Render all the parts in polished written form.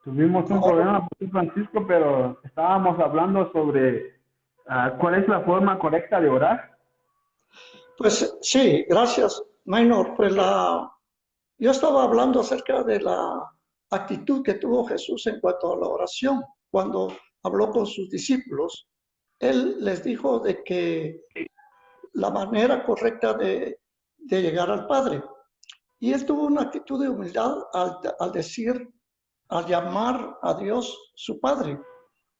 Tuvimos un problema, Pastor Francisco, pero estábamos hablando sobre cuál es la forma correcta de orar. Pues sí, gracias, Minor. Yo estaba hablando acerca de la actitud que tuvo Jesús en cuanto a la oración. Cuando habló con sus discípulos, Él les dijo de que la manera correcta de llegar al Padre. Y Él tuvo una actitud de humildad al decir, al llamar a Dios su Padre.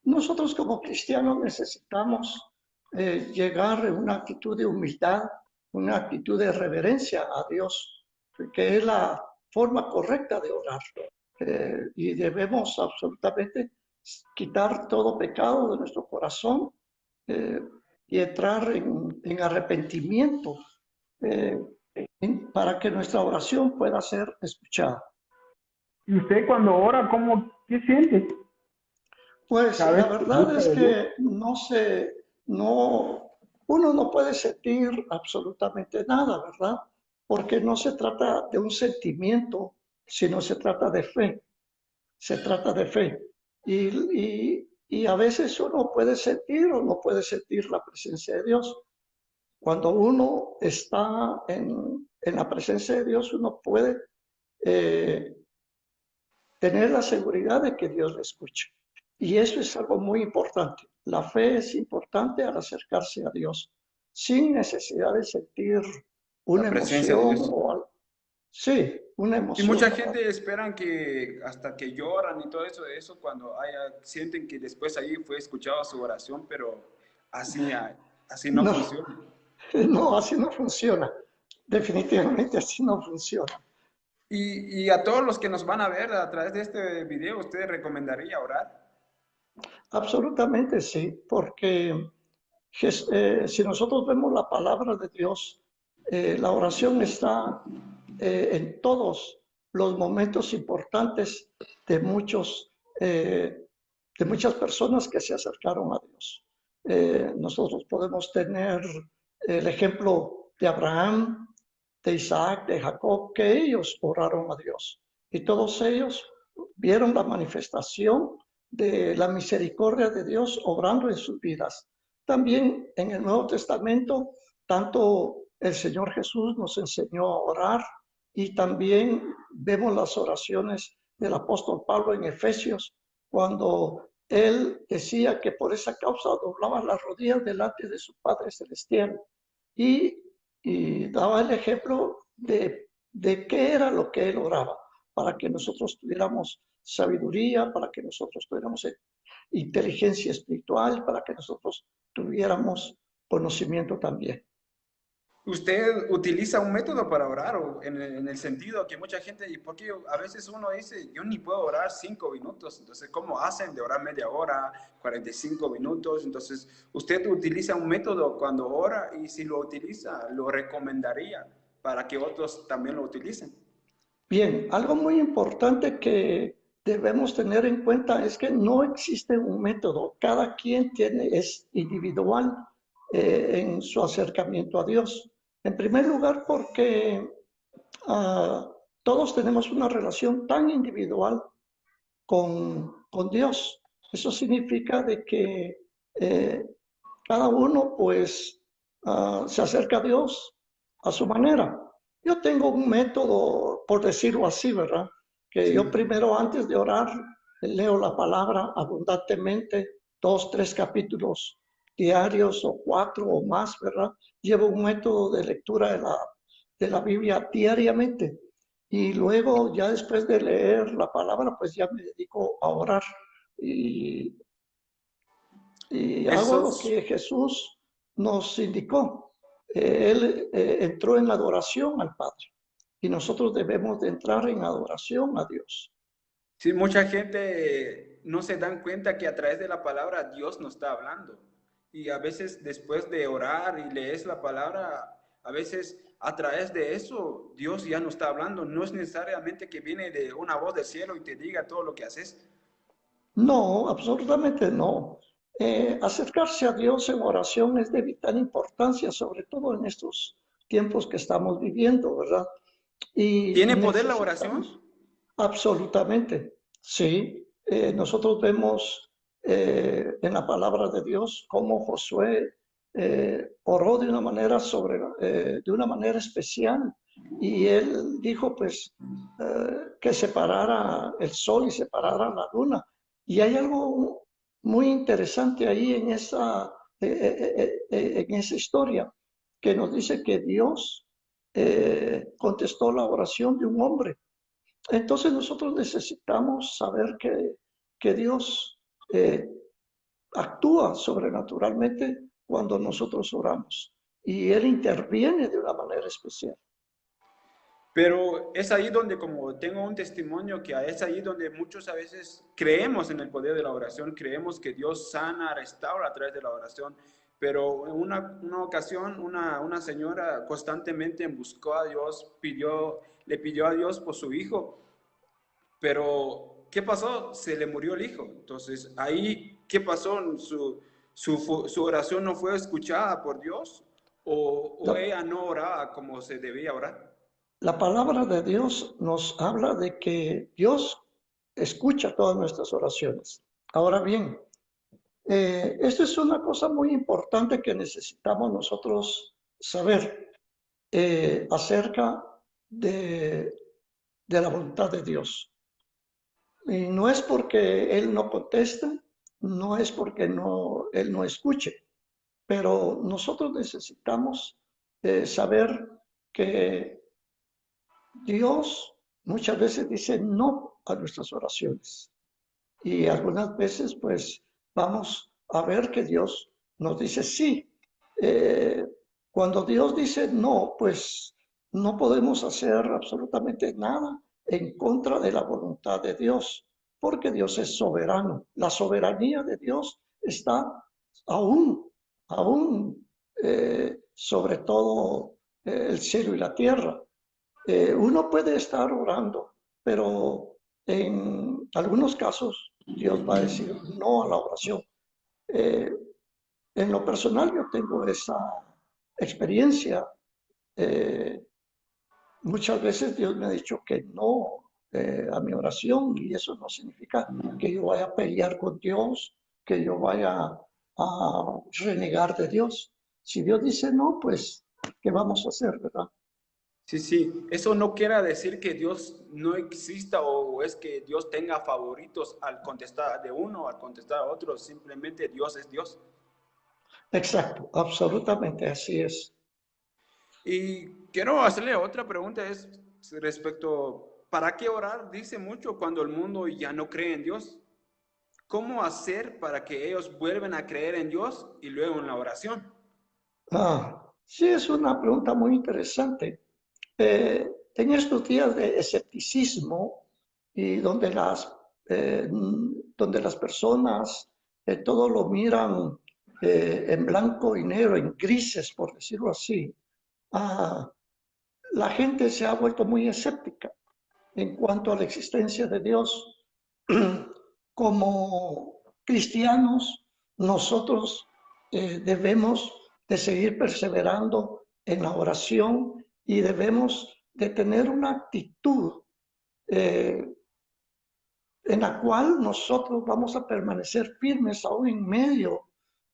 Nosotros como cristianos necesitamos llegar en una actitud de humildad, una actitud de reverencia a Dios, que es la forma correcta de orar. Y debemos absolutamente quitar todo pecado de nuestro corazón eh, y entrar en arrepentimiento eh, para que nuestra oración pueda ser escuchada. Y usted cuando ora, qué siente? Pues ¿Sabes la que verdad busca es de Dios? que uno no puede sentir absolutamente nada, ¿verdad? Porque no se trata de un sentimiento, sino se trata de fe, se trata de fe. Y a veces uno puede sentir o no puede sentir la presencia de Dios. Cuando uno está en la presencia de Dios, uno puede eh, tener la seguridad de que Dios le escucha. Y eso es algo muy importante. La fe es importante al acercarse a Dios, sin necesidad de sentir una La presencia de emoción Dios. o algo. Sí, una Y emoción, mucha ¿verdad? gente esperan que hasta que lloran y todo eso cuando sienten que después ahí fue escuchada su oración, pero así, así no No, funciona. no, así no funciona. Definitivamente así no funciona. Y a todos los que nos van a ver a través de este video, ¿usted recomendaría orar? Absolutamente sí, porque si nosotros vemos la palabra de Dios, la oración está en todos los momentos importantes de de muchas personas que se acercaron a Dios. Nosotros podemos tener el ejemplo de Abraham, de Isaac, de Jacob, que ellos oraron a Dios. Y todos ellos vieron la manifestación de la misericordia de Dios obrando en sus vidas. También en el Nuevo Testamento, tanto el Señor Jesús nos enseñó a orar y también vemos las oraciones del apóstol Pablo en Efesios, cuando él decía que por esa causa doblaba las rodillas delante de su Padre Celestial y, y daba el ejemplo de qué era lo que él oraba, para que nosotros tuviéramos sabiduría, para que nosotros tuviéramos inteligencia espiritual, para que nosotros tuviéramos conocimiento también. ¿Usted utiliza un método para orar o en el sentido que mucha gente, y porque a veces uno dice, yo ni puedo orar 5 minutos, entonces, ¿cómo hacen de orar media hora, 45 minutos? Entonces, ¿usted utiliza un método cuando ora y si lo utiliza, lo recomendaría para que otros también lo utilicen? Bien, algo muy importante que debemos tener en cuenta es que no existe un método, cada quien es individual en su acercamiento a Dios. En primer lugar, porque uh, todos tenemos una relación tan individual con Dios. Eso significa de que eh, cada uno pues se acerca a Dios a su manera. Yo tengo un método, por decirlo así, ¿verdad? Que yo Sí. primero antes de orar leo la palabra abundantemente, 2, 3 capítulos diarios o 4 o más, ¿verdad? Llevo un método de lectura de la Biblia diariamente y luego ya después de leer la palabra, pues ya me dedico a orar y, y hago lo Esos, que Jesús nos indicó. Él entró en adoración al Padre y nosotros debemos de entrar en adoración a Dios. sí, mucha gente no se dan cuenta que a través de la palabra Dios nos está hablando. Y a veces después de orar y lees la palabra, a veces a través de eso Dios ya no está hablando. No es necesariamente que viene de una voz del cielo y te diga todo lo que haces. No, absolutamente no. Acercarse a Dios en oración es de vital importancia, sobre todo en estos tiempos que estamos viviendo, ¿verdad? Y ¿Tiene poder la oración? necesitamos, absolutamente, sí. nosotros vemos en la palabra de Dios cómo Josué oró de una manera especial, y él dijo pues que separara el sol y separara la luna. Y hay algo muy interesante ahí en esa historia, que nos dice que Dios contestó la oración de un hombre. Entonces nosotros necesitamos saber que Dios actúa sobrenaturalmente cuando nosotros oramos, y Él interviene de una manera especial. Pero es ahí donde, como tengo un testimonio, que es ahí donde muchos a veces creemos en el poder de la oración, creemos que Dios sana, restaura a través de la oración. Pero en una ocasión, una señora constantemente buscó a Dios, le pidió a Dios por su hijo. Pero, ¿qué pasó? Se le murió el hijo. Entonces, ahí, ¿qué pasó? ¿Su oración no fue escuchada por Dios? ¿O La, ella no oraba como se debía orar? la palabra de Dios nos habla de que Dios escucha todas nuestras oraciones. Ahora bien, esto es una cosa muy importante que necesitamos nosotros saber acerca de, de la voluntad de Dios. Y no es porque Él no conteste, no es porque Él no escuche, pero nosotros necesitamos saber que Dios muchas veces dice no a nuestras oraciones. Y algunas veces pues vamos a ver que Dios nos dice sí. Eh, Cuando Dios dice no, pues no podemos hacer absolutamente nada en contra de la voluntad de Dios, porque Dios es soberano. La soberanía de Dios está aún, aún sobre todo el cielo y la tierra. Uno puede estar orando, pero en algunos casos Dios va a decir no a la oración. Eh, en lo personal yo tengo esa experiencia. Eh, Muchas veces Dios me ha dicho que no a mi oración, y eso no significa que yo vaya a pelear con Dios, que yo vaya a renegar de Dios. Si Dios dice no, pues, ¿qué vamos a hacer, verdad? Sí, sí, eso no quiere decir que Dios no exista o es que Dios tenga favoritos al contestar de uno o al contestar a otro, simplemente Dios es Dios. Exacto, absolutamente así es. Y quiero hacerle otra pregunta, es respecto, ¿para qué orar? Dice mucho cuando el mundo ya no cree en Dios. ¿Cómo hacer para que ellos vuelvan a creer en Dios y luego en la oración? Sí, es una pregunta muy interesante. En estos días de escepticismo, y donde las personas todo lo miran en blanco y negro, en grises, por decirlo así, ah, la gente se ha vuelto muy escéptica en cuanto a la existencia de Dios. Como cristianos, nosotros debemos de seguir perseverando en la oración, y debemos de tener una actitud eh, en la cual nosotros vamos a permanecer firmes aún en medio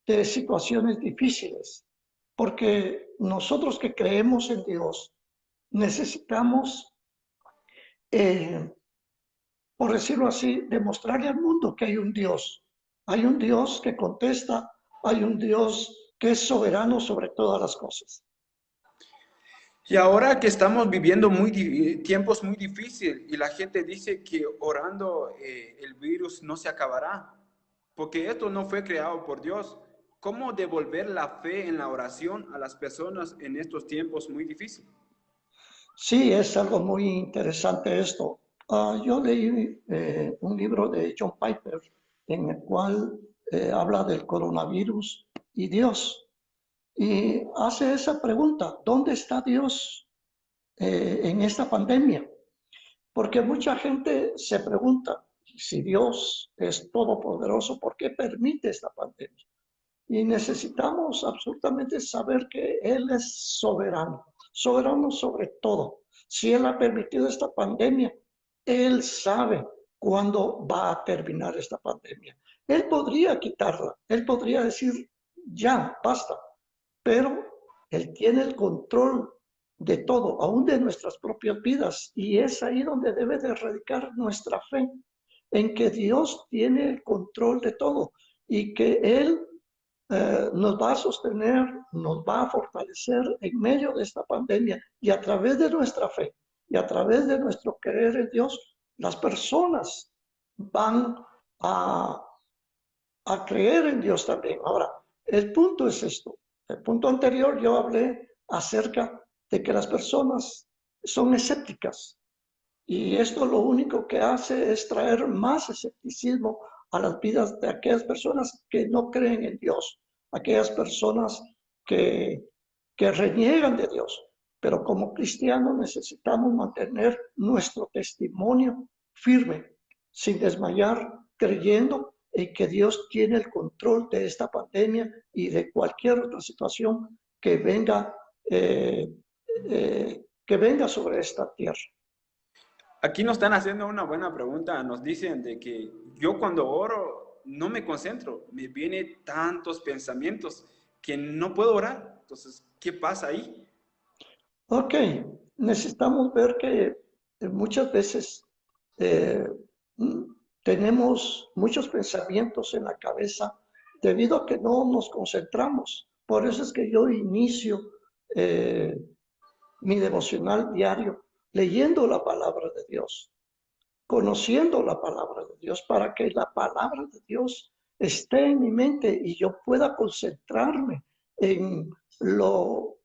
de situaciones difíciles, porque nosotros que creemos en Dios necesitamos eh, por decirlo así, demostrarle al mundo que hay un Dios. Hay un Dios que contesta, hay un Dios que es soberano sobre todas las cosas. Y ahora que estamos viviendo tiempos muy difíciles y la gente dice que orando el virus no se acabará, porque esto no fue creado por Dios. ¿Cómo devolver la fe en la oración a las personas en estos tiempos muy difíciles? Sí, es algo muy interesante esto. Yo leí un libro de John Piper en el cual habla del coronavirus y Dios. Y hace esa pregunta: ¿dónde está Dios en esta pandemia? Porque mucha gente se pregunta, si Dios es todopoderoso, ¿por qué permite esta pandemia? Y necesitamos absolutamente saber que Él es soberano, soberano sobre todo. Si Él ha permitido esta pandemia, Él sabe cuándo va a terminar esta pandemia. Él podría quitarla, él podría decir, ya, basta, pero Él tiene el control de todo, aún de nuestras propias vidas, y es ahí donde debe de radicar nuestra fe, en que Dios tiene el control de todo y que Él nos va a sostener, nos va a fortalecer en medio de esta pandemia, y a través de nuestra fe y a través de nuestro creer en Dios, las personas van a, a creer en Dios también. Ahora, el punto es esto. El punto anterior yo hablé acerca de que las personas son escépticas, y esto lo único que hace es traer más escepticismo a las vidas de aquellas personas que no creen en Dios, aquellas personas que, que reniegan de Dios. Pero como cristianos necesitamos mantener nuestro testimonio firme, sin desmayar, creyendo en que Dios tiene el control de esta pandemia y de cualquier otra situación eh, que venga sobre esta tierra. Aquí nos están haciendo una buena pregunta. Nos dicen de que yo cuando oro no me concentro, me vienen tantos pensamientos que no puedo orar. Entonces, ¿qué pasa ahí? Ok, necesitamos ver que muchas veces eh, mm, tenemos muchos pensamientos en la cabeza debido a que no nos concentramos. Por eso es que yo inicio eh, mi devocional diario leyendo la palabra de Dios, conociendo la palabra de Dios, para que la palabra de Dios esté en mi mente y yo pueda concentrarme en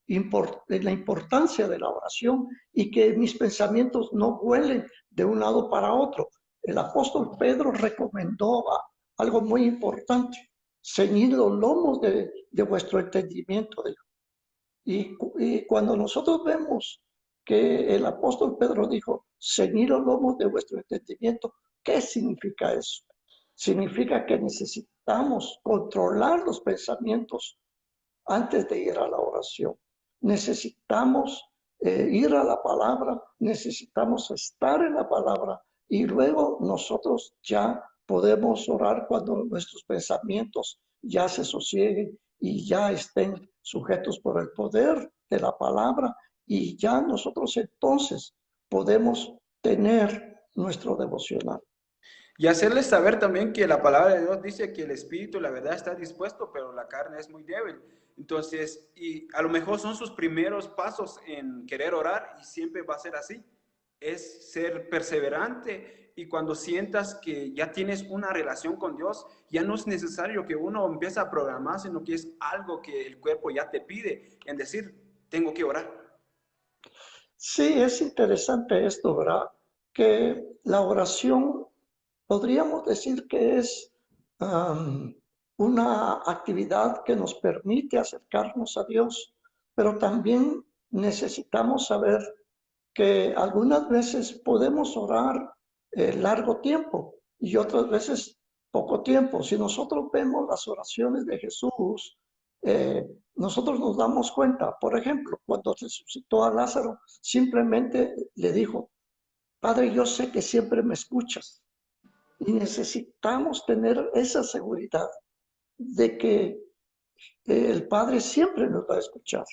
en la importancia de la oración, y que mis pensamientos no vuelen de un lado para otro. El apóstol Pedro recomendó algo muy importante: ceñid los lomos de vuestro entendimiento. Y cuando nosotros vemos que el apóstol Pedro dijo, ceñid los lomos de vuestro entendimiento, ¿qué significa eso? Significa que necesitamos controlar los pensamientos antes de ir a la oración. Necesitamos ir a la palabra, necesitamos estar en la palabra, y luego nosotros ya podemos orar cuando nuestros pensamientos ya se sosieguen y ya estén sujetos por el poder de la palabra, y ya nosotros entonces podemos tener nuestro devocional. Y hacerles saber también que la palabra de Dios dice que el espíritu, la verdad, está dispuesto, pero la carne es muy débil. Entonces, y a lo mejor son sus primeros pasos en querer orar, y siempre va a ser así. Es ser perseverante, y cuando sientas que ya tienes una relación con Dios, ya no es necesario que uno empiece a programar, sino que es algo que el cuerpo ya te pide, en decir, tengo que orar. Sí, es interesante esto, ¿verdad? Que la oración podríamos decir que es una actividad que nos permite acercarnos a Dios, pero también necesitamos saber que algunas veces podemos orar largo tiempo y otras veces poco tiempo. Si nosotros vemos las oraciones de Jesús, nosotros nos damos cuenta. Por ejemplo, cuando resucitó a Lázaro, simplemente le dijo, Padre, yo sé que siempre me escuchas. Y necesitamos tener esa seguridad de que el Padre siempre nos va a escuchar.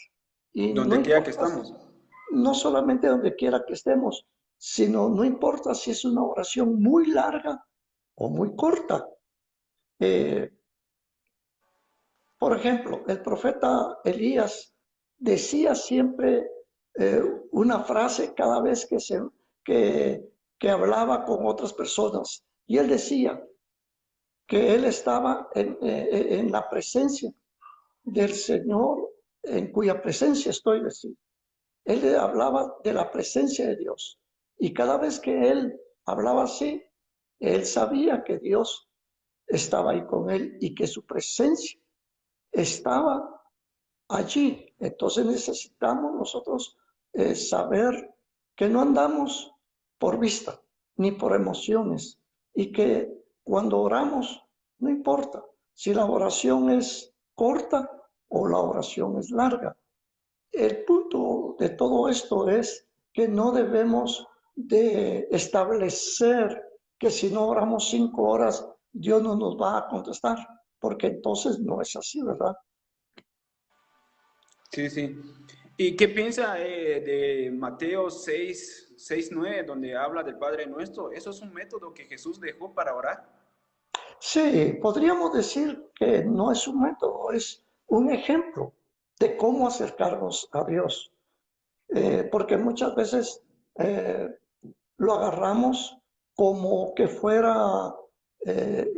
Y no Donde quiera que importa, estamos. no solamente donde quiera que estemos, sino no importa si es una oración muy larga o muy corta. Eh, por ejemplo, el profeta Elías decía siempre eh, una frase cada vez que, que hablaba con otras personas. Y él decía que él estaba en la presencia del Señor, en cuya presencia estoy. Decir. Él hablaba de la presencia de Dios. Y cada vez que él hablaba así, él sabía que Dios estaba ahí con él y que su presencia estaba allí. Entonces necesitamos nosotros saber que no andamos por vista ni por emociones, y que cuando oramos, no importa si la oración es corta o la oración es larga. El punto de todo esto es que no debemos de establecer que si no oramos 5 horas, Dios no nos va a contestar, porque entonces no es así, ¿verdad? Sí, sí. ¿Y qué piensa de Mateo 6:9, donde habla del Padre Nuestro? ¿Eso es un método que Jesús dejó para orar? Sí, podríamos decir que no es un método, es un ejemplo de cómo acercarnos a Dios. Porque muchas veces eh, lo agarramos como que fuera,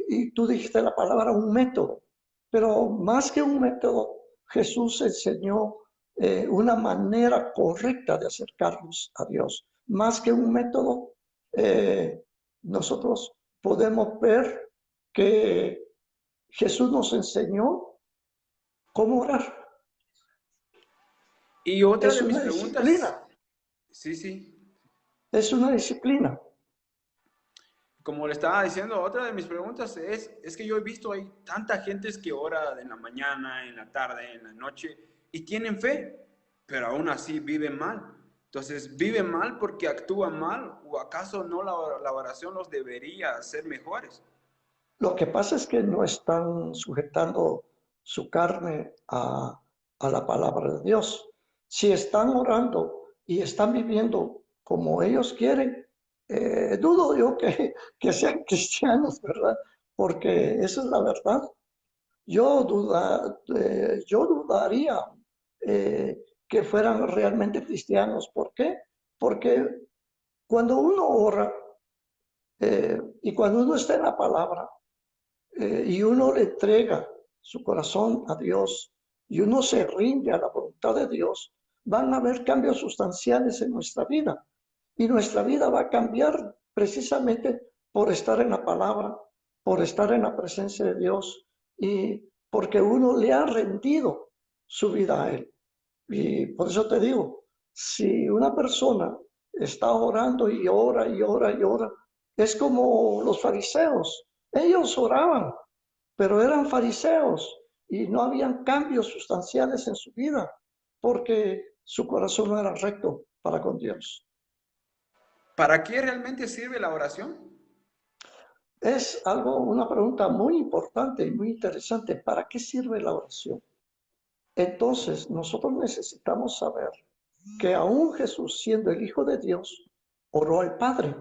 y tú dijiste la palabra, un método, pero más que un método, Jesús enseñó una manera correcta de acercarnos a Dios. Más que un método, nosotros podemos ver que Jesús nos enseñó cómo orar. Y otra Es de mis una preguntas, disciplina, sí, sí, es una disciplina. como le estaba diciendo, otra de mis preguntas es que yo he visto hay tanta gente que ora en la mañana, en la tarde, en la noche, y tienen fe, pero aún así viven mal. Entonces, ¿viven mal porque actúan mal? ¿O acaso no la oración los debería hacer mejores? Lo que pasa es que no están sujetando su carne a la palabra de Dios. Si están orando y están viviendo como ellos quieren, dudo yo que sean cristianos, ¿verdad? Porque esa es la verdad. Yo dudaría que fueran realmente cristianos. ¿Por qué? Porque cuando uno ora y cuando uno está en la palabra, y uno le entrega su corazón a Dios y uno se rinde a la voluntad de Dios, van a haber cambios sustanciales en nuestra vida. Y nuestra vida va a cambiar precisamente por estar en la palabra, por estar en la presencia de Dios y porque uno le ha rendido su vida a Él. Y por eso te digo, si una persona está orando y ora y ora y ora, es como los fariseos. Ellos oraban, pero eran fariseos y no habían cambios sustanciales en su vida porque su corazón no era recto para con Dios. ¿Para qué realmente sirve la oración? Es algo, una pregunta muy importante y muy interesante. ¿Para qué sirve la oración? Entonces, nosotros necesitamos saber que aún Jesús, siendo el Hijo de Dios, oró al Padre.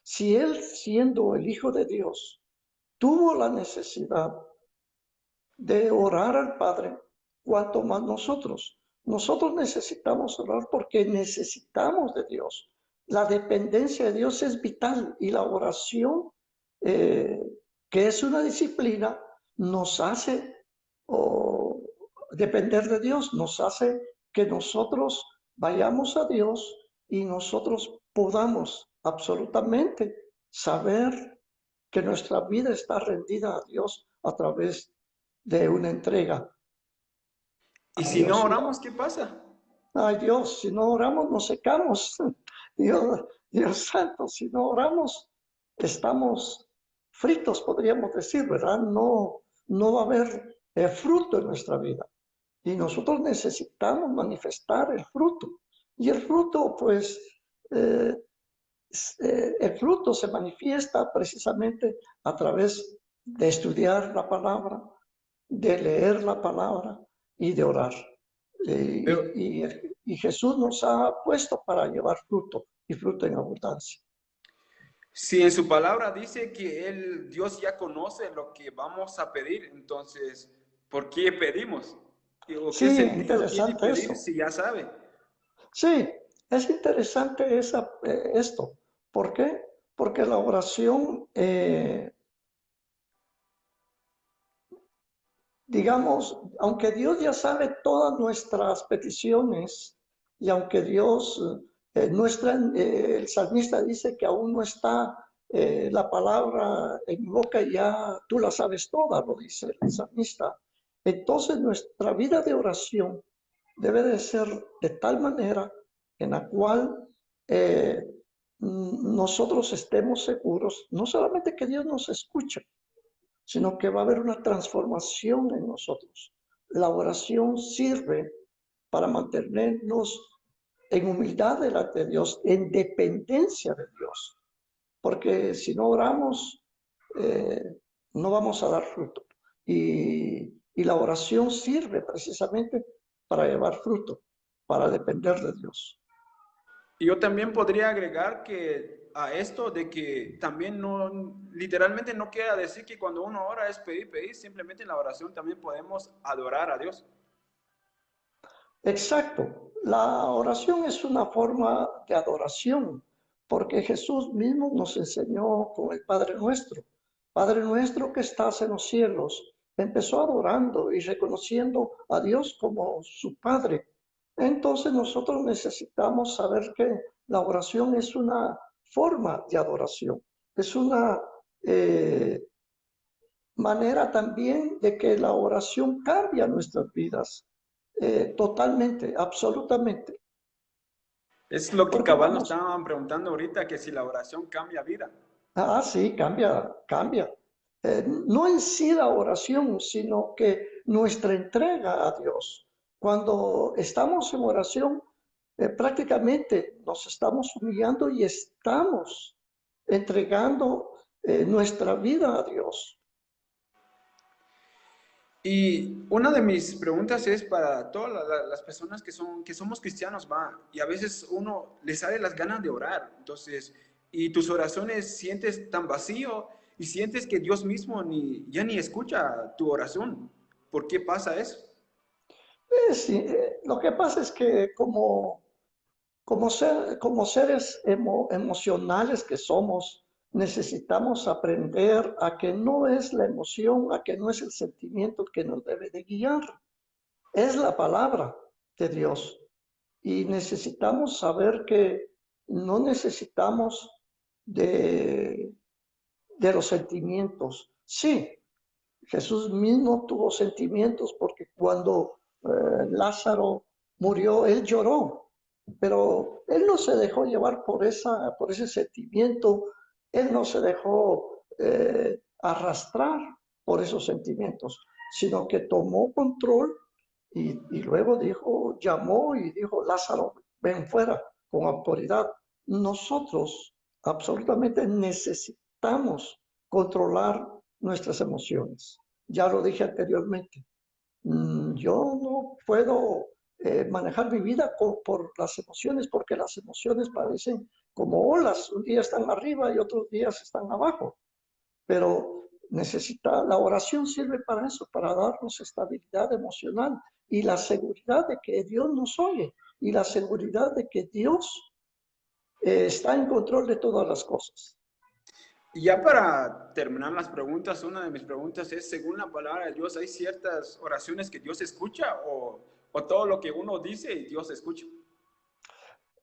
Si Él, siendo el Hijo de Dios, tuvo la necesidad de orar al Padre, cuanto más nosotros. Nosotros necesitamos orar porque necesitamos de Dios. La dependencia de Dios es vital y la oración, eh, que es una disciplina, nos hace oh, depender de Dios, nos hace que nosotros vayamos a Dios y nosotros podamos absolutamente saber que nuestra vida está rendida a Dios a través de una entrega Y a si no Dios. oramos, ¿qué pasa? Ay Dios, si no oramos nos secamos. Dios, Dios santo, si no oramos estamos fritos, podríamos decir, ¿verdad? No, no va a haber fruto en nuestra vida. Y nosotros necesitamos manifestar el fruto. Y el fruto, pues, eh, el fruto se manifiesta precisamente a través de estudiar la palabra, de leer la palabra y de orar. Pero Y Jesús nos ha puesto para llevar fruto y fruto en abundancia. si en su palabra dice que Dios ya conoce lo que vamos a pedir, entonces, ¿por qué pedimos? ¿O Sí, qué sentido tiene interesante pedir eso. si ya sabe? Sí, es interesante esto. ¿Por qué? Porque la oración, digamos, aunque Dios ya sabe todas nuestras peticiones y aunque Dios, el salmista dice que aún no está la palabra en mi boca y ya tú la sabes toda, lo dice el salmista. Entonces nuestra vida de oración debe de ser de tal manera en la cual nosotros estemos seguros, no solamente que Dios nos escuche, sino que va a haber una transformación en nosotros. La oración sirve para mantenernos en humildad delante de Dios, en dependencia de Dios. porque si no oramos, no vamos a dar fruto. Y la oración sirve precisamente para llevar fruto, para depender de Dios. Y yo también podría agregar que a esto de que también no, literalmente no quiere decir que cuando uno ora es pedir, simplemente en la oración también podemos adorar a Dios. Exacto. La oración es una forma de adoración, porque Jesús mismo nos enseñó con el Padre Nuestro. Padre nuestro que estás en los cielos. Empezó adorando y reconociendo a Dios como su Padre. Entonces nosotros necesitamos saber que la oración es una forma de adoración. Es una manera también de que la oración cambia nuestras vidas. Totalmente, absolutamente. Es lo que Porque cabal nos vamos, estaban preguntando ahorita, que si la oración cambia vida. sí, cambia, cambia. No en sí la oración, sino que nuestra entrega a Dios. Cuando estamos en oración, prácticamente nos estamos humillando y estamos entregando nuestra vida a Dios. Y una de mis preguntas es para todas las personas que somos cristianos, va, y a veces uno le sale las ganas de orar, entonces, y tus oraciones sientes tan vacío y sientes que Dios mismo ya ni escucha tu oración. ¿Por qué pasa eso? Sí, lo que pasa es que como seres emocionales que somos, necesitamos aprender a que no es la emoción, a que no es el sentimiento que nos debe de guiar, es la palabra de Dios. Y necesitamos saber que no necesitamos de, de los sentimientos. Sí, Jesús mismo tuvo sentimientos porque cuando Lázaro murió, él lloró, pero él no se dejó llevar por ese sentimiento, él no se dejó arrastrar por esos sentimientos, sino que tomó control y luego dijo, llamó y dijo, Lázaro, ven fuera con autoridad. Nosotros absolutamente necesitamos controlar nuestras emociones. Ya lo dije anteriormente, yo no puedo manejar mi vida por las emociones, porque las emociones parecen como olas, un día están arriba y otros días están abajo, pero la oración sirve para eso, para darnos estabilidad emocional y la seguridad de que Dios nos oye y la seguridad de que Dios está en control de todas las cosas. Y ya para terminar las preguntas, una de mis preguntas es, según la palabra de Dios, ¿hay ciertas oraciones que Dios escucha o todo lo que uno dice y Dios escucha?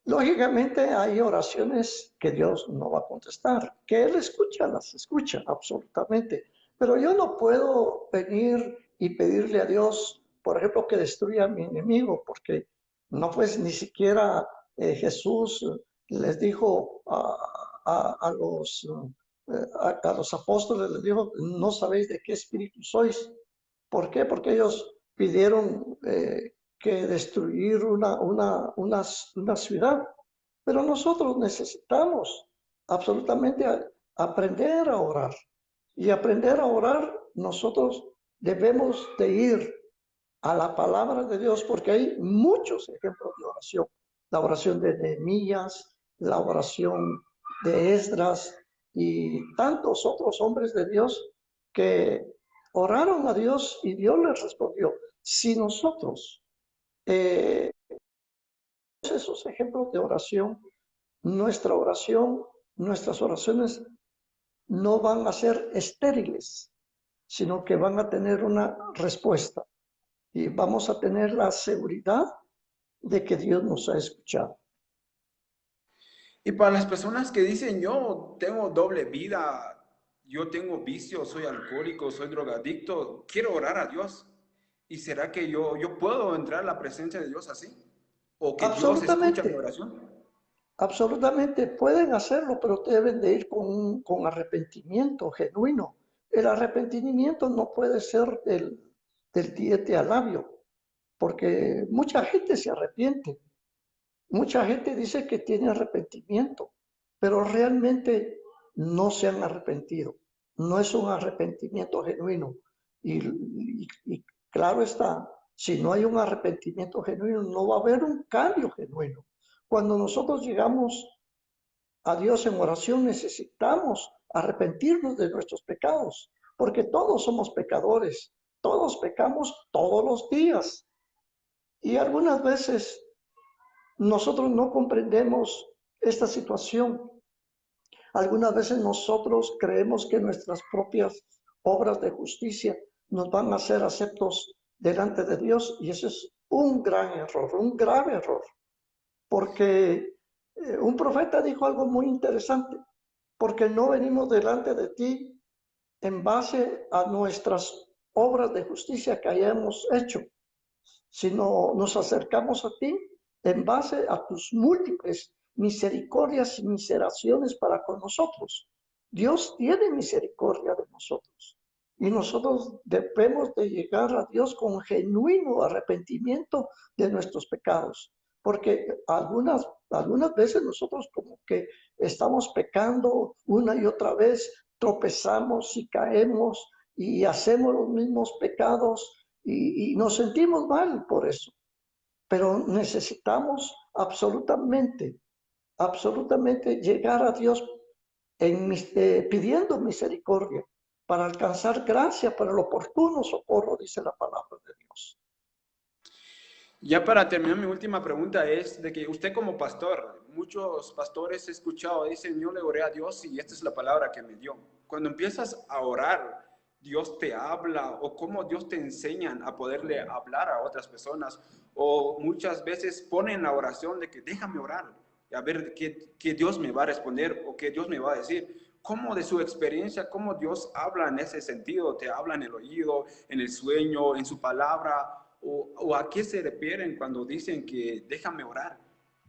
Lógicamente hay oraciones que Dios no va a contestar, que Él escucha, las escucha absolutamente, pero yo no puedo venir y pedirle a Dios, por ejemplo, que destruya a mi enemigo, porque no pues ni siquiera Jesús les dijo a los apóstoles, les dijo, no sabéis de qué espíritu sois. ¿Por qué? Porque ellos pidieron que destruir una ciudad. Pero nosotros necesitamos absolutamente aprender a orar. Y aprender a orar, nosotros debemos de ir a la palabra de Dios porque hay muchos ejemplos de oración. La oración de Nehemías, la oración de Esdras y tantos otros hombres de Dios que oraron a Dios y Dios les respondió. Si nosotros esos ejemplos de oración, nuestra oración, nuestras oraciones no van a ser estériles, sino que van a tener una respuesta y vamos a tener la seguridad de que Dios nos ha escuchado. Y para las personas que dicen, yo tengo doble vida, yo tengo vicios, soy alcohólico, soy drogadicto, quiero orar a Dios. ¿Y será que yo puedo entrar a la presencia de Dios así? ¿O que Dios escucha mi Absolutamente, oración? absolutamente pueden hacerlo, pero deben de ir con arrepentimiento genuino. El arrepentimiento no puede ser del diente al labio, porque mucha gente se arrepiente. Mucha gente dice que tiene arrepentimiento, pero realmente no se han arrepentido. No es un arrepentimiento genuino. Y claro está, si no hay un arrepentimiento genuino, no va a haber un cambio genuino. Cuando nosotros llegamos a Dios en oración, necesitamos arrepentirnos de nuestros pecados, porque todos somos pecadores, todos pecamos todos los días. Y algunas veces nosotros no comprendemos esta situación. Algunas veces nosotros creemos que nuestras propias obras de justicia nos van a hacer aceptos delante de Dios, y ese es un gran error, un grave error, porque un profeta dijo algo muy interesante: porque no venimos delante de ti en base a nuestras obras de justicia que hayamos hecho, sino nos acercamos a ti en base a tus múltiples misericordias y miseraciones para con nosotros. Dios tiene misericordia de nosotros, y nosotros debemos de llegar a Dios con genuino arrepentimiento de nuestros pecados, porque algunas veces nosotros como que estamos pecando una y otra vez, tropezamos y caemos y hacemos los mismos pecados, y nos sentimos mal por eso. Pero necesitamos absolutamente llegar a Dios pidiendo misericordia para alcanzar gracia para el oportuno socorro, dice la palabra de Dios. Ya para terminar, mi última pregunta es de que usted como pastor, muchos pastores he escuchado, dicen, yo le oré a Dios y esta es la palabra que me dio. Cuando empiezas a orar, Dios te habla, o cómo Dios te enseñan a poderle hablar a otras personas, o muchas veces ponen la oración de que déjame orar, y a ver qué Dios me va a responder o qué Dios me va a decir. ¿Cómo de su experiencia, cómo Dios habla en ese sentido? ¿Te habla en el oído, en el sueño, en su palabra? ¿O a qué se refieren cuando dicen que déjame orar?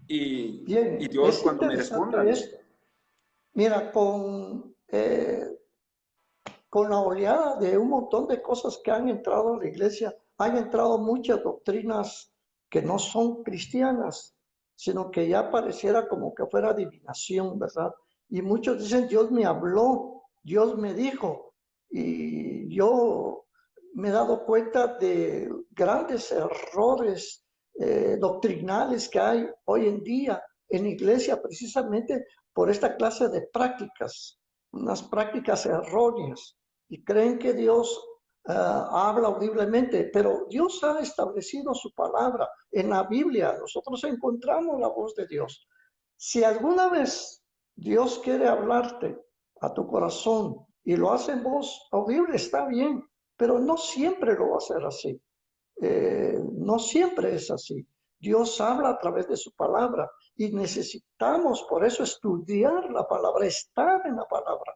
Y Bien, Dios es cuando me responda, interesante dice, esto. Mira, con la oleada de un montón de cosas que han entrado a la iglesia, han entrado muchas doctrinas que no son cristianas, sino que ya pareciera como que fuera adivinación, ¿verdad? Y muchos dicen, Dios me habló, Dios me dijo, y yo me he dado cuenta de grandes errores doctrinales que hay hoy en día en la iglesia, precisamente por esta clase de prácticas, unas prácticas erróneas, y creen que Dios habla audiblemente, pero Dios ha establecido su palabra en la Biblia. Nosotros encontramos la voz de Dios. Si alguna vez Dios quiere hablarte a tu corazón y lo hace en voz audible, está bien, pero no siempre lo va a hacer así. No siempre es así. Dios habla a través de su palabra, y necesitamos por eso estudiar la palabra, estar en la palabra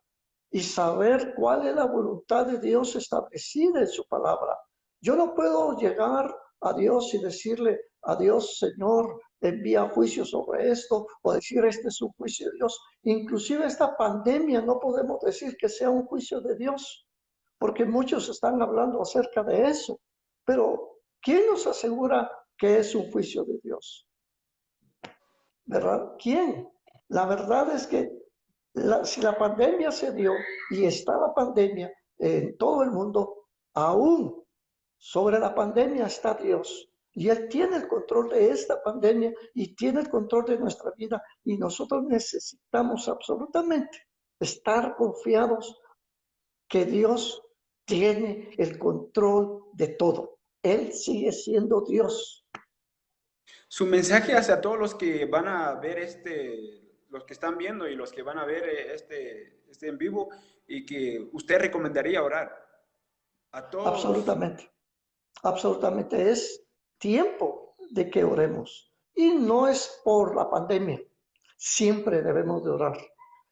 y saber cuál es la voluntad de Dios establecida en su palabra. Yo no puedo llegar a Dios y decirle a Dios, Señor, envía juicio sobre esto, o decir, este es un juicio de Dios. Inclusive esta pandemia no podemos decir que sea un juicio de Dios, porque muchos están hablando acerca de eso. Pero ¿quién nos asegura que es un juicio de Dios? ¿Verdad? ¿Quién? La verdad es que si la pandemia se dio y está la pandemia en todo el mundo, aún sobre la pandemia está Dios. Y Él tiene el control de esta pandemia y tiene el control de nuestra vida. Y nosotros necesitamos absolutamente estar confiados que Dios tiene el control de todo. Él sigue siendo Dios. su mensaje hacia todos los que van a ver los que están viendo y los que van a ver este en vivo, y que usted recomendaría orar a todos. Absolutamente. Absolutamente. Es tiempo de que oremos. Y no es por la pandemia. Siempre debemos de orar.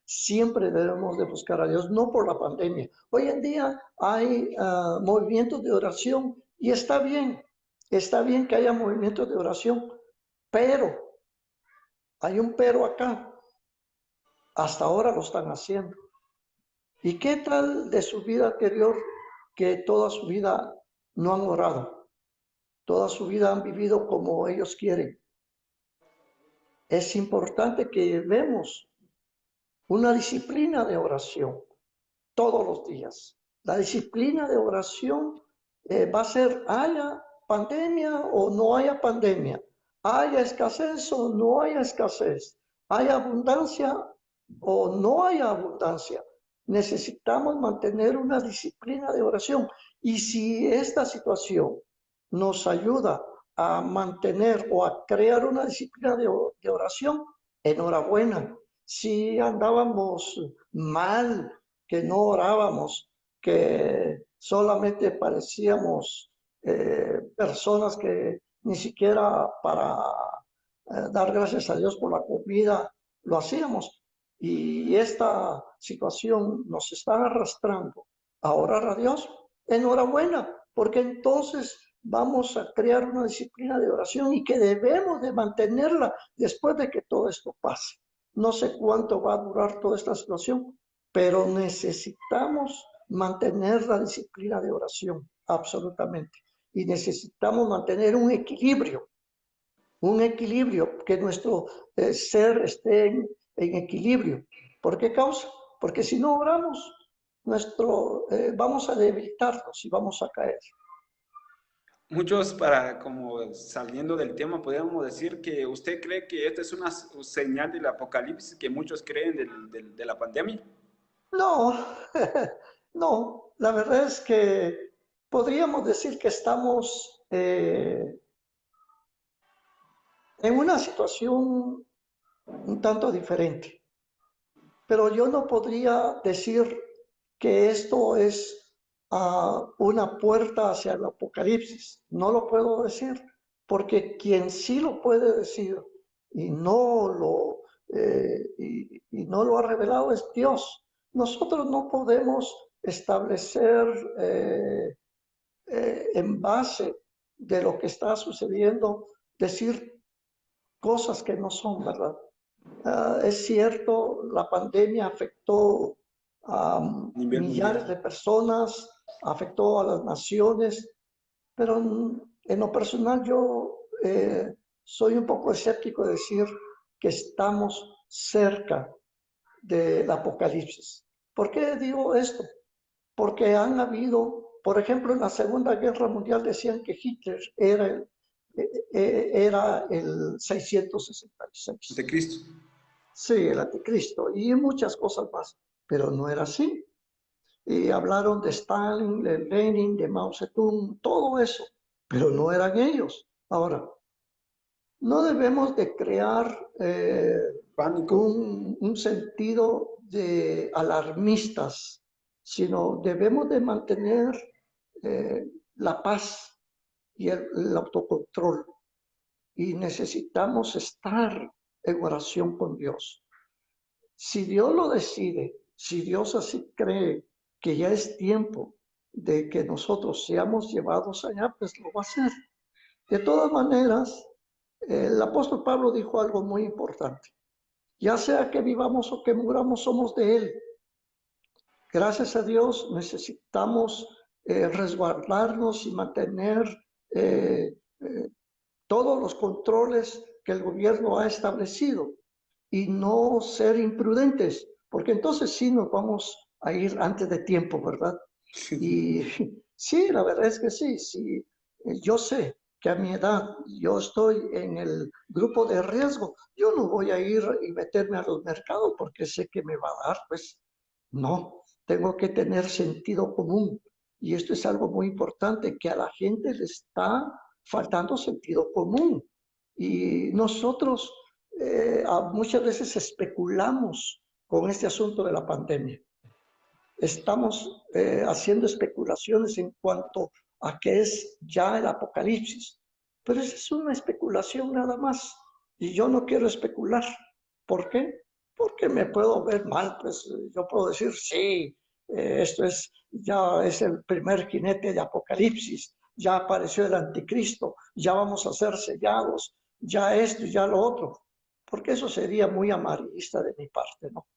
Siempre debemos de buscar a Dios, no por la pandemia. Hoy en día hay movimientos de oración, y está bien. Está bien que haya movimientos de oración, pero hay un pero acá. Hasta ahora lo están haciendo. ¿Y qué tal de su vida anterior, que toda su vida no han orado? Toda su vida han vivido como ellos quieren. Es importante que llevemos una disciplina de oración todos los días. La disciplina de oración va a ser, haya pandemia o no haya pandemia, haya escasez o no haya escasez, haya abundancia o no haya abundancia. Necesitamos mantener una disciplina de oración. Y si esta situación nos ayuda a mantener o a crear una disciplina de oración, enhorabuena. Si andábamos mal, que no orábamos, que solamente parecíamos personas que ni siquiera para dar gracias a Dios por la comida lo hacíamos. Y esta situación nos está arrastrando a orar a Dios. Enhorabuena, porque entonces vamos a crear una disciplina de oración y que debemos de mantenerla después de que todo esto pase. No sé cuánto va a durar toda esta situación, pero necesitamos mantener la disciplina de oración, absolutamente. Y necesitamos mantener un equilibrio, que nuestro ser esté en equilibrio. ¿Por qué causa? Porque si no oramos, vamos a debilitarnos y vamos a caer. Muchos, como saliendo del tema, podríamos decir que usted cree que esta es una señal del apocalipsis que muchos creen de la pandemia. No, no, la verdad es que podríamos decir que estamos en una situación un tanto diferente, pero yo no podría decir que esto es una puerta hacia el apocalipsis. No lo puedo decir, porque quien sí lo puede decir y y no lo ha revelado es Dios. Nosotros no podemos establecer en base de lo que está sucediendo, decir cosas que no son verdad. Es cierto, la pandemia afectó a Nivel millares mundial. de personas, afectó a las naciones, pero en lo personal yo soy un poco escéptico de decir que estamos cerca del apocalipsis. ¿Por qué digo esto? Porque han habido, por ejemplo, en la Segunda Guerra Mundial decían que Hitler era el 666. De Cristo. Sí, el anticristo y muchas cosas más, pero no era así. Y hablaron de Stalin, de Lenin, de Mao Zedong, todo eso, pero no eran ellos. Ahora, no debemos de crear Pánico. un sentido de alarmistas, sino debemos de mantener la paz y el autocontrol. Y necesitamos estar en oración con Dios. Si Dios lo decide, si Dios así cree que ya es tiempo de que nosotros seamos llevados allá, pues lo va a hacer. De todas maneras, el apóstol Pablo dijo algo muy importante. Ya sea que vivamos o que muramos, somos de Él. Gracias a Dios necesitamos resguardarnos y mantener eh, eh, todos los controles que el gobierno ha establecido y no ser imprudentes, porque entonces sí nos vamos a ir antes de tiempo, ¿verdad? Y sí, la verdad es que sí, sí, yo sé que a mi edad yo estoy en el grupo de riesgo, yo no voy a ir y meterme a los mercados porque sé que me va a dar, pues no, tengo que tener sentido común. Y esto es algo muy importante, que a la gente le está faltando sentido común. Y nosotros muchas veces especulamos con este asunto de la pandemia. Estamos haciendo especulaciones en cuanto a qué es ya el apocalipsis, pero esa es una especulación nada más y yo no quiero especular. ¿Por qué? Porque me puedo ver mal, pues yo puedo decir, sí, esto es, ya es el primer jinete de apocalipsis, ya apareció el anticristo, ya vamos a ser sellados, ya esto y ya lo otro, porque eso sería muy amarillista de mi parte, ¿no?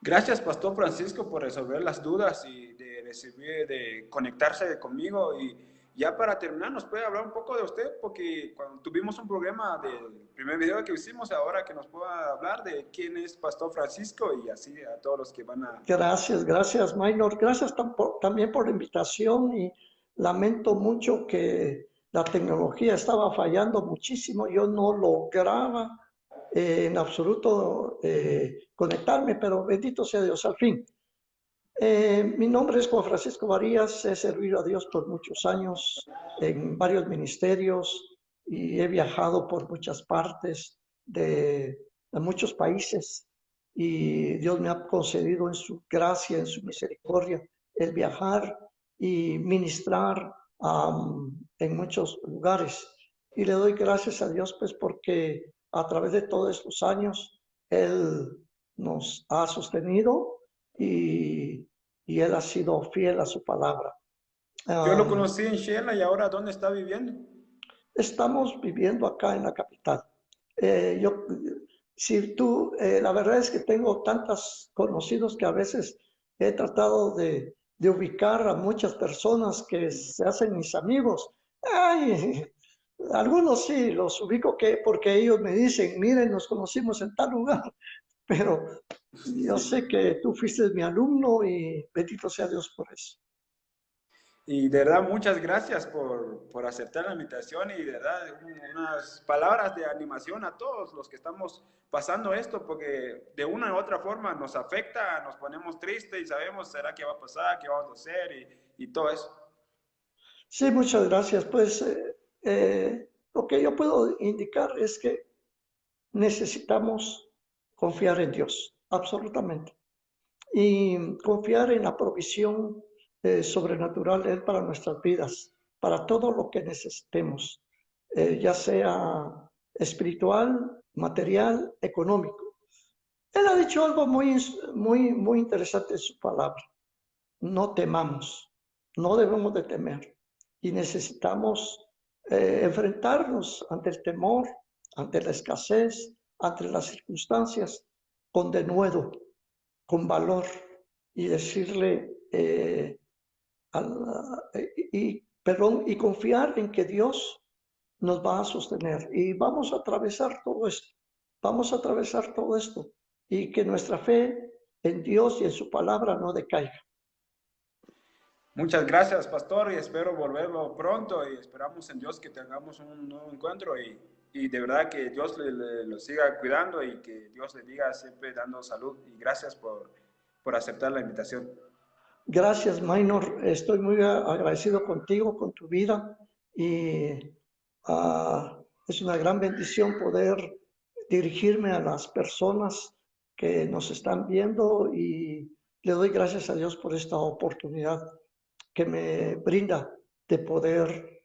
Gracias, Pastor Francisco, por resolver las dudas y de recibir, de conectarse conmigo. Y ya para terminar, ¿nos puede hablar un poco de usted? Porque cuando tuvimos un programa del primer video que hicimos, ahora que nos pueda hablar de quién es Pastor Francisco y así a todos los que van a... Gracias, Maynor. Gracias también por la invitación y lamento mucho que la tecnología estaba fallando muchísimo. Yo no lograba en absoluto conectarme, pero bendito sea Dios al fin. Mi nombre es Juan Francisco Varías, he servido a Dios por muchos años en varios ministerios y he viajado por muchas partes de muchos países y Dios me ha concedido en su gracia, en su misericordia, el viajar y ministrar en muchos lugares. Y le doy gracias a Dios pues porque a través de todos estos años Él nos ha sostenido y Él ha sido fiel a su palabra. Yo lo conocí en Shela y ahora ¿dónde está viviendo? Estamos viviendo acá en la capital. La verdad es que tengo tantos conocidos que a veces he tratado de ubicar a muchas personas que se hacen mis amigos. Ay, algunos sí los ubico porque ellos me dicen, miren, nos conocimos en tal lugar, pero yo sé que tú fuiste mi alumno y bendito sea Dios por eso. Y de verdad, muchas gracias por aceptar la invitación y de verdad unas palabras de animación a todos los que estamos pasando esto, porque de una u otra forma nos afecta, nos ponemos tristes y sabemos, ¿será que va a pasar? ¿Qué vamos a hacer? Y todo eso. Sí, muchas gracias. Pues lo que yo puedo indicar es que necesitamos confiar en Dios, absolutamente. Y confiar en la provisión sobrenatural de Él para nuestras vidas, para todo lo que necesitemos, ya sea espiritual, material, económico. Él ha dicho algo muy interesante en su palabra. No temamos, no debemos de temer y necesitamos enfrentarnos ante el temor, ante la escasez, ante las circunstancias, con denuedo, con valor y decirle y confiar en que Dios nos va a sostener y vamos a atravesar todo esto, vamos a atravesar todo esto y que nuestra fe en Dios y en su palabra no decaiga. Muchas gracias, pastor, y espero volverlo pronto y esperamos en Dios que tengamos un nuevo encuentro y de verdad que Dios lo siga cuidando y que Dios le diga siempre dando salud y gracias por aceptar la invitación. Gracias, Maynor. Estoy muy agradecido contigo, con tu vida y es una gran bendición poder dirigirme a las personas que nos están viendo y le doy gracias a Dios por esta oportunidad que me brinda de poder